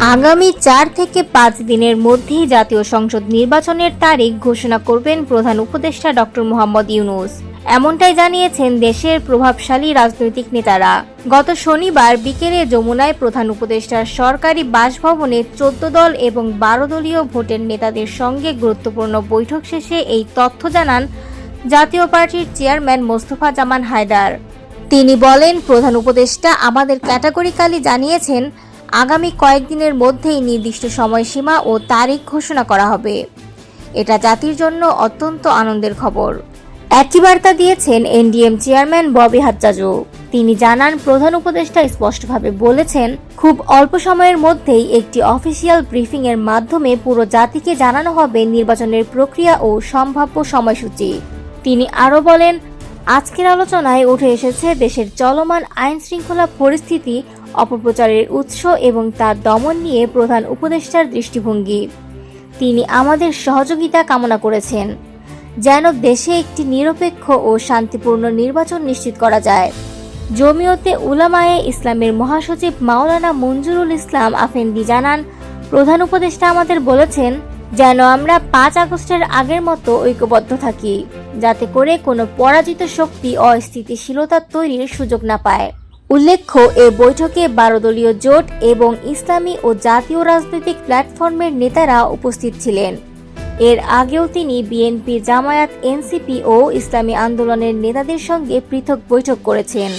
আগামী 4 থেকে 5 দিনের মধ্যেই জাতীয় সংসদ নির্বাচনের তারিখ ঘোষণা করবেন প্রধান উপদেষ্টা ডক্টর মোহাম্মদ ইউনূস। এমনটাই জানিয়েছেন দেশের প্রভাবশালী রাজনৈতিক নেতারা। গত শনিবার বিকেলে যমুনায় প্রধান উপদেষ্টার সরকারি বাসভবনে 14 দল এবং 12 দলীয় ভোটের নেতাদের সঙ্গে গুরুত্বপূর্ণ বৈঠক শেষে এই তথ্য জানান জাতীয় পার্টির চেয়ারম্যান মোস্তফা জামান হায়দার। তিনি বলেন, প্রধান উপদেষ্টা আমাদের ক্যাটাগরিক্যালি জানিয়েছেন আগামী কয়েকদিনের মধ্যেই নির্দিষ্ট সময়সীমা ও তারিখ ঘোষণা করা হবে। এটা জাতির জন্য অত্যন্ত আনন্দের খবর। একই বার্তা দিয়েছেন এনডিএম চেয়ারম্যান ববি হাজ্জাজও। তিনি জানান, প্রধান উপদেষ্টা স্পষ্টভাবে বলেছেন খুব অল্প সময়ের মধ্যেই একটি অফিসিয়াল ব্রিফিং এর মাধ্যমে পুরো জাতিকে জানানো হবে নির্বাচনের প্রক্রিয়া ও সম্ভাব্য সময়সূচি। তিনি আরও বলেন, আজকের আলোচনায় উঠে এসেছে দেশের চলমান আইন শৃঙ্খলা পরিস্থিতি, অপপ্রচারের উৎস এবং তার দমন নিয়ে প্রধান উপদেষ্টার দৃষ্টিভঙ্গি। তিনি আমাদের সহযোগিতা কামনা করেছেন যেন দেশে একটি নিরপেক্ষ ও শান্তিপূর্ণ নির্বাচন নিশ্চিত করা যায়। জমিয়তে উলামায়ে ইসলামের মহাসচিব মাওলানা মঞ্জুরুল ইসলাম আফেন্দি জানান, প্রধান উপদেষ্টা আমাদের বলেছেন যেন আমরা 5 আগস্টের আগের মতো ঐক্যবদ্ধ থাকি, যাতে করে কোনো পরাজিত শক্তি অস্থিতিশীলতা তৈরির সুযোগ না পায়। উল্লেখ্য, এ বৈঠকে 12 দলীয় জোট এবং ইসলামী ও জাতীয় রাজনৈতিক প্ল্যাটফর্মের নেতারা উপস্থিত ছিলেন। এর আগেও তিনি বিএনপি, জামায়াত, এনসিপি ও ইসলামী আন্দোলনের নেতাদের সঙ্গে পৃথক বৈঠক করেছেন।